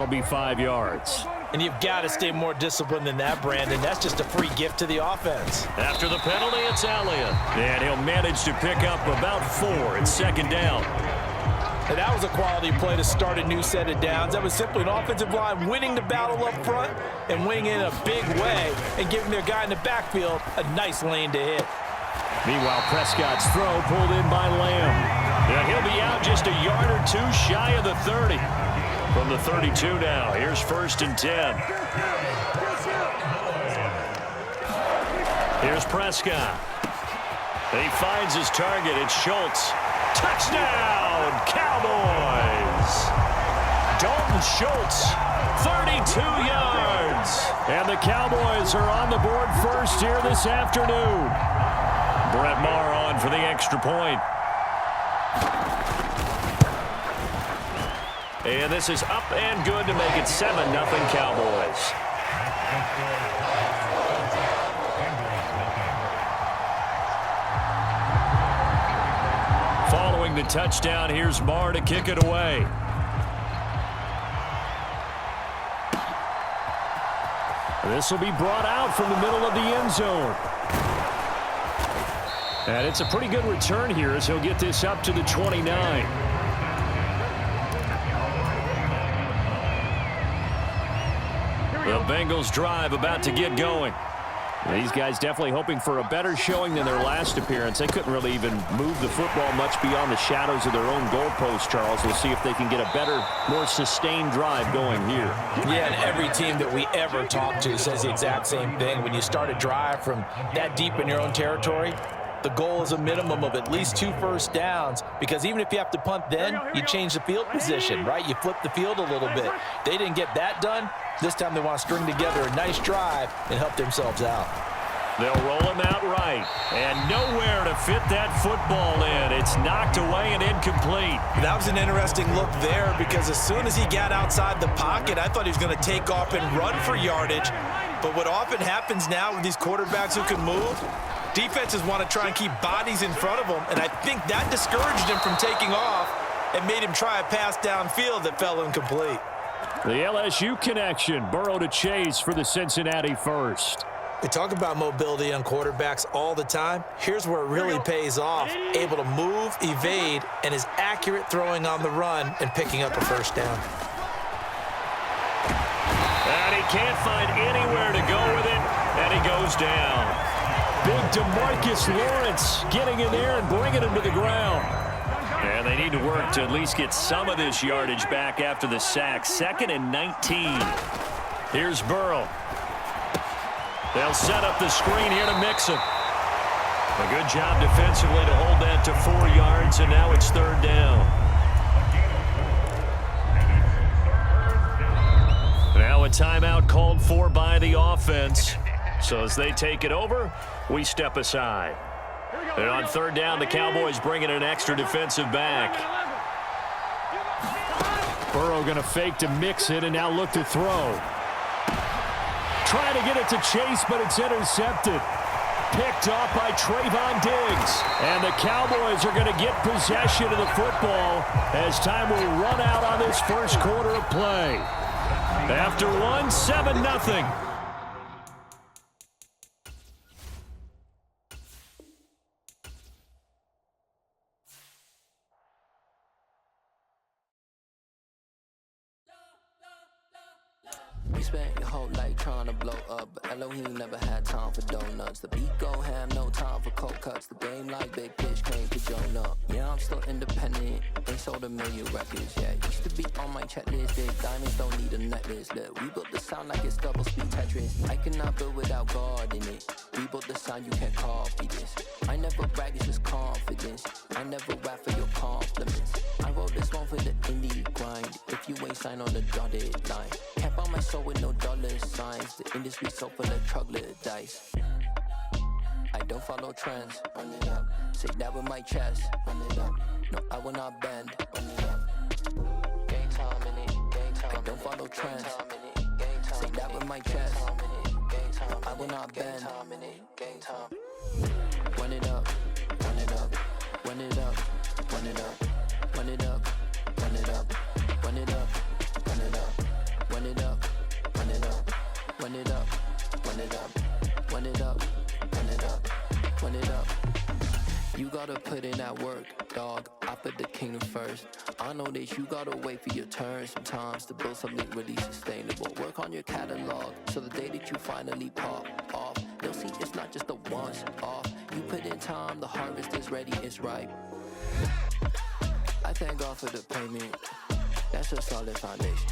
Will be 5 yards. And you've got to stay more disciplined than that, Brandon. That's just a free gift to the offense. After the penalty, it's Elliott. And he'll manage to pick up about 4 at second down. And that was a quality play to start a new set of downs. That was simply an offensive line winning the battle up front and winning in a big way and giving their guy in the backfield a nice lane to hit. Meanwhile, Prescott's throw pulled in by Lamb. And he'll be out just a yard or 2 shy of the 30. From the 32 now, here's 1st and 10. Here's Prescott. He finds his target. It's Schultz. Touchdown, Cowboys! Dalton Schultz, 32 yards. And the Cowboys are on the board first here this afternoon. Brett Maher on for the extra point. And this is up and good to make it 7-0 Cowboys. Following the touchdown, here's Maher to kick it away. This will be brought out from the middle of the end zone. And it's a pretty good return here as he'll get this up to the 29. The Bengals drive about to get going. These guys definitely hoping for a better showing than their last appearance. They couldn't really even move the football much beyond the shadows of their own goalpost, Charles. We'll see if they can get a better, more sustained drive going here. Yeah, and every team that we ever talk to says the exact same thing. When you start a drive from that deep in your own territory, the goal is a minimum of at least 2 first downs, because even if you have to punt then, you change the field position, right? You flip the field a little bit. They didn't get that done. This time they want to string together a nice drive and help themselves out. They'll roll him out right, and nowhere to fit that football in. It's knocked away and incomplete. That was an interesting look there, because as soon as he got outside the pocket, I thought he was going to take off and run for yardage. But what often happens now with these quarterbacks who can move, defenses want to try and keep bodies in front of them, and I think that discouraged him from taking off and made him try a pass downfield that fell incomplete. The LSU connection, Burrow to Chase for the Cincinnati first. We talk about mobility on quarterbacks all the time. Here's where it really pays off. Able to move, evade, and is accurate throwing on the run and picking up a first down. And he can't find anywhere to go with it, and he goes down. Big DeMarcus Lawrence getting in there and bringing him to the ground. And they need to work to at least get some of this yardage back after the sack. 2nd and 19. Here's Burrow. They'll set up the screen here to mix him. A good job defensively to hold that to 4 yards, and now it's 3rd down. Now a timeout called for by the offense. So as they take it over, we step aside. And on 3rd down, the Cowboys bring in an extra defensive back. Burrow going to fake to mix it and now look to throw. Trying to get it to Chase, but it's intercepted. Picked off by Trayvon Diggs. And the Cowboys are going to get possession of the football as time will run out on this first quarter of play. After 7-0. You spent your whole life trying to blow up, but Elohim never had time for donuts. The beat go ham, no time for cold cuts. The game like big pitch came to join up. Yeah, I'm still independent, ain't sold 1 million records yet. Used to be on my checklist, big diamonds don't need a necklace. Look, we built the sound like it's double speed Tetris. I cannot build without God in it. We built the sound, you can't copy this. I never brag, it's just confidence. I never rap for your compliments. I wrote this one for the indie grind. If you ain't signed on the dotted line, can't buy my soul with no dollar signs. The industry so full of troglodytes. I don't follow trends. Run it up. Say that with my chest. Run it up. No, I will not bend. Run it up. Game time in it. Game time. I don't follow trends. Say that with my chest. No, I will not bend. Game time. Run it up. Run it up. Run it up. Run it up. Run it up. Run it up. Run it up. Run it up. run it up, run it up, run it up, run it up, run it up, run it up, run it up. You gotta put in that work, dog. I put the kingdom first. I know that you gotta wait for your turn sometimes to build something really sustainable. Work on your catalog, so the day that you finally pop off, you'll see it's not just a once off. You put in time, the harvest is ready, it's ripe. I thank God for the payment. That's a solid foundation.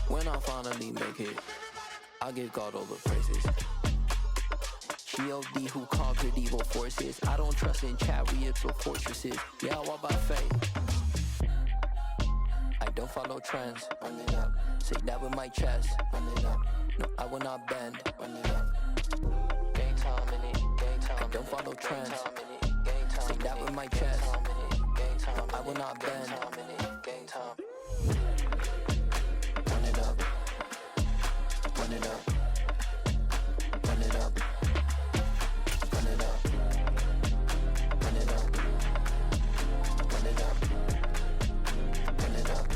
When I finally make it, I give God all the praises. G.O.D. who conquered evil forces. I don't trust in chariots or fortresses. Yeah, I walk by faith. I don't follow trends. Run it up. Say that with my chest. Run it up. No, I will not bend. Run it up. Game time in it. Game time. I don't follow trends. Say that with my chest. No, I will not bend. Game time. Run it up. Run it up. Run it up. Run it up. Run it up. Run it up. Run it up.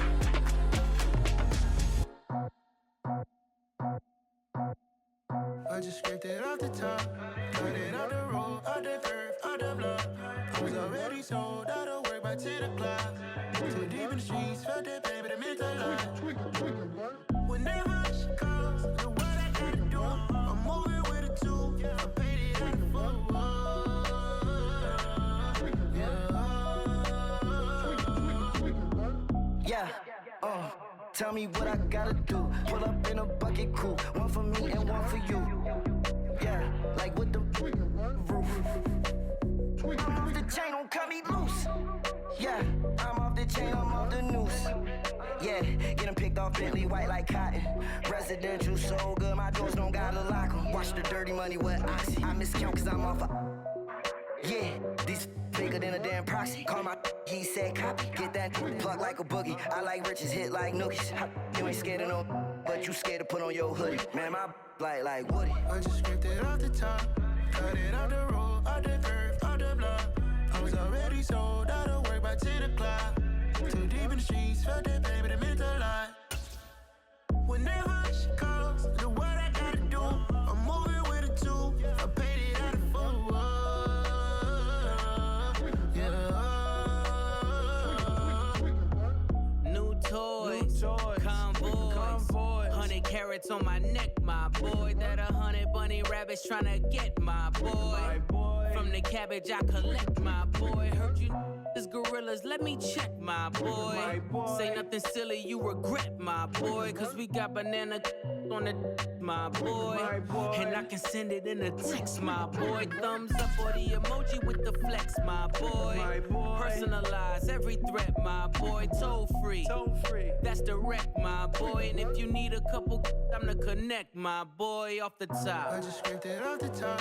I just scraped it off the top, cut it out the road, out the curve, out the block. I was already sold out of work by 10 o'clock. Too deep in the streets, felt that baby, the mental lie. Whenever she calls, know what I gotta do. I'm moving with a two, I paid it out the full. Yeah, tell me what I gotta do. Pull up in a bucket crew, one for me and one for you. Yeah, like with the roof. I'm off the chain, don't cut me loose. Yeah, I'm off the chain, I'm off the noose. Yeah, getting picked off Bentley, white like cotton. Residential so good, my doors don't gotta lock 'em. Watch the dirty money with Oxy. I miscount cause I'm off a... Yeah, these bigger than a damn proxy. Call my he said copy. Get that plug like a boogie. I like riches, hit like nookies. You ain't scared of no, but you scared to put on your hoodie. Man, my like Woody. I just scraped it off the top, cut it out the road, out the curve, out the block. I was already sold out of work by 10 o'clock. Too deep in the streets, felt that baby, the mental lie. Whenever she calls, know what I gotta do. I'm moving with a two, I paid it out of full. New toys, convoys, 100 carats on my neck, my boy. That 100 bunny rabbits tryna get my boy. From the cabbage I collect, my boy. Heard you is gorillas, let me check, my boy. Say nothing silly, you regret, my boy. Cause we got banana on the my boy. And I can send it in a text, my boy. Thumbs up or the emoji with the flex, my boy. Personalize every threat, my boy. Toll free, that's direct, my boy. And if you need a couple, I'm to connect, my boy. Off the top, I just scraped it off the top,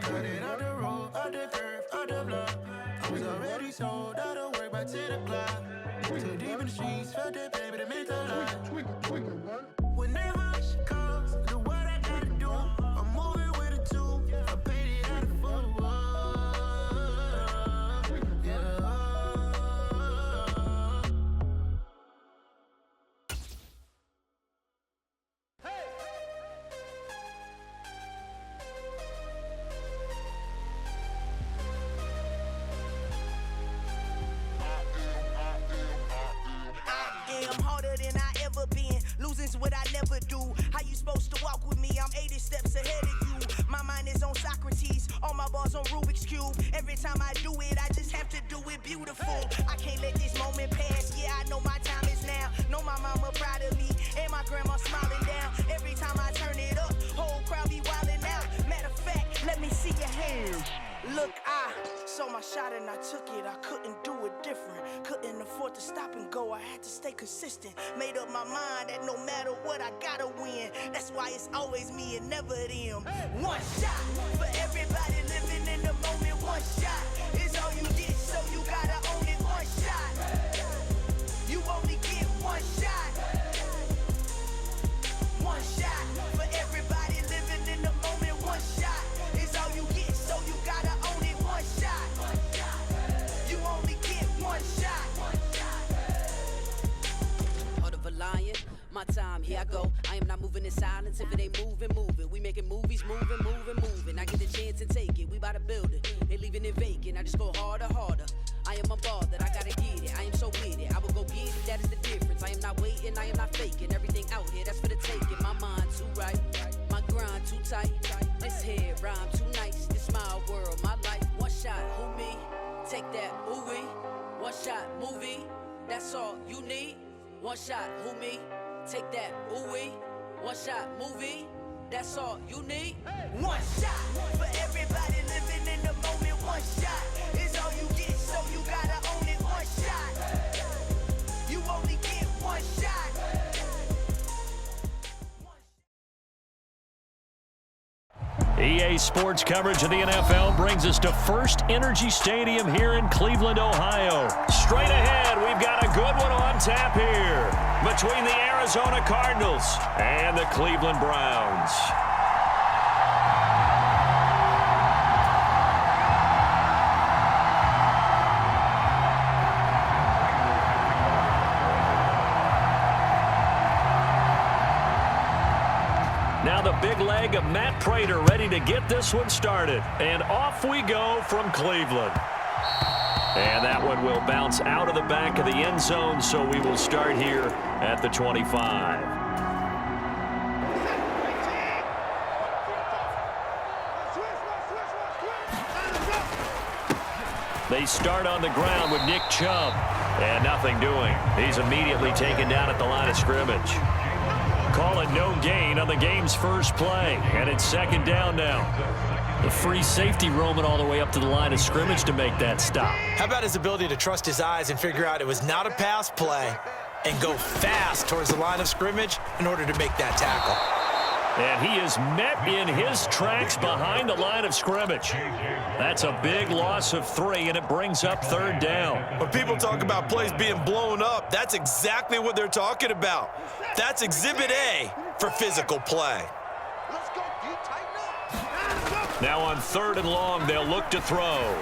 cut it out the road, out the curve, out the block. I was already sold out of work by 10 o'clock. Too deep in the streets, felt that baby, the mental lie. Whenever she calls, know what I gotta do. I'm moving with a two, I paid it out of full. I'm harder than I ever been. Losing's what I never do. How you supposed to walk with me? I'm 80 steps ahead of you. My mind is on Socrates, all my bars on Rubik's Cube. Every time I do it, I just have to do it beautiful. I can't let this moment pass. Yeah, I know my time is now. Know my mama proud of me, and my grandma smiling down. Every time I turn it up, whole crowd be wildin' out. Matter of fact, let me see your hands. Look, I saw my shot and I took it. I couldn't do it different. Couldn't afford to stop and go. I had to stay consistent. Made up my mind that no matter what, I gotta win. That's why it's always me and never them. One shot for everybody living in the moment. One shot is all you get, so you gotta own it. One shot. You only get one shot. One shot for everybody living in the moment. One shot is all you get, so you gotta own it. One shot. You only get one shot. Heart of a lion, my time, here I go. So I am not moving in silence. If it ain't moving, move it. We making movies, moving. I get the chance to take it. We bout to build it. Ain't leaving it vacant. I just go harder. I am a ball that I gotta get it. I am so with it. I will go get it. That is the difference. I am not waiting. I am not faking. Everything out here, that's for the taking. My mind too right. My grind too tight. This head rhyme too nice. This my world, my life. One shot, who me? Take that, ooh wee. One shot, movie. That's all you need. One shot, who me? Take that, ooh wee. One shot, movie. That's all you need. One shot for everybody living in the moment. One shot is all you get, so you gotta own it. One shot, you only get one shot. EA Sports coverage of the NFL brings us to First Energy Stadium here in Cleveland, Ohio. Straight ahead, we've got a good one on tap here between the Arizona Cardinals and the Cleveland Browns. Now the big leg of Matt Prater ready to get this one started. And off we go from Cleveland. And that one will bounce out of the back of the end zone, so we will start here at the 25. They start on the ground with Nick Chubb. And nothing doing. He's immediately taken down at the line of scrimmage. Call it no gain on the game's first play. And it's second down now. The free safety roaming all the way up to the line of scrimmage to make that stop. How about his ability to trust his eyes and figure out it was not a pass play and go fast towards the line of scrimmage in order to make that tackle. And he is met in his tracks behind the line of scrimmage. That's a big loss of 3, and it brings up third down. When people talk about plays being blown up, that's exactly what they're talking about. That's Exhibit A for physical play. Now on 3rd and long, they'll look to throw.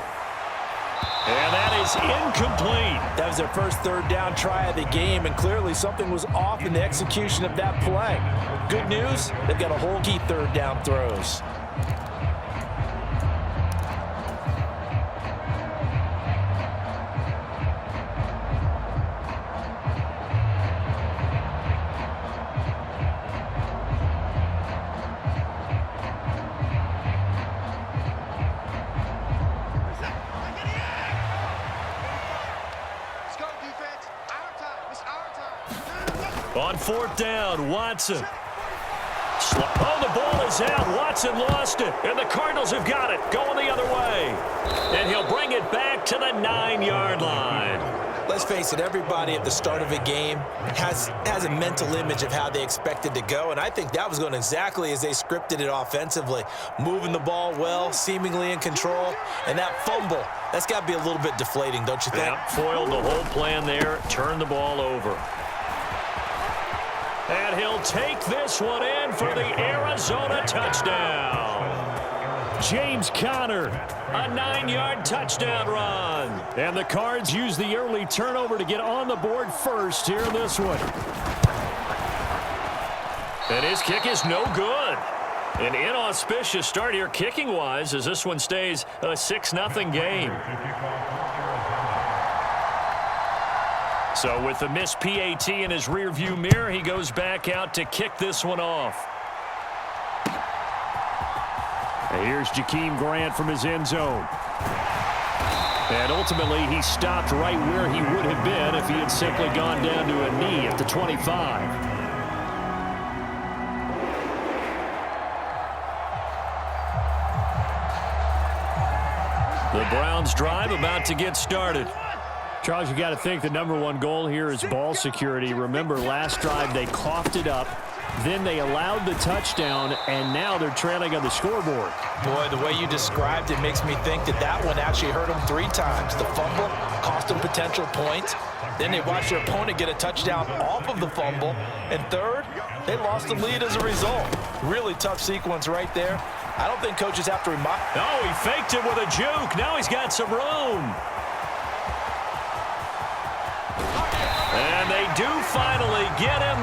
And that is incomplete. That was their first third down try of the game, and clearly something was off in the execution of that play. Good news, they've got a whole key third down throws. On 4th down, Watson. Oh, the ball is out. Watson lost it. And the Cardinals have got it. Going the other way. And he'll bring it back to the 9-yard line. Let's face it, everybody at the start of a game has a mental image of how they expect it to go, and I think that was going exactly as they scripted it offensively. Moving the ball well, seemingly in control, and that fumble, that's got to be a little bit deflating, don't you think? Yeah, foiled the whole plan there, turned the ball over. And he'll take this one in for the Arizona touchdown. James Conner, a 9-yard touchdown run. And the Cards use the early turnover to get on the board first here in this one. And his kick is no good. An inauspicious start here kicking-wise as this one stays a 6-0 game. So with the missed PAT in his rearview mirror, he goes back out to kick this one off. And here's Jakeem Grant from his end zone. And ultimately, he stopped right where he would have been if he had simply gone down to a knee at the 25. The Browns drive about to get started. Charles, you got to think the number one goal here is ball security. Remember, last drive they coughed it up. Then they allowed the touchdown, and now they're trailing on the scoreboard. Boy, the way you described it makes me think that one actually hurt them 3 times. The fumble cost them potential points. Then they watched their opponent get a touchdown off of the fumble. And third, they lost the lead as a result. Really tough sequence right there. I don't think coaches have to remind. Oh, he faked it with a juke. Now he's got some room. And they do finally get him.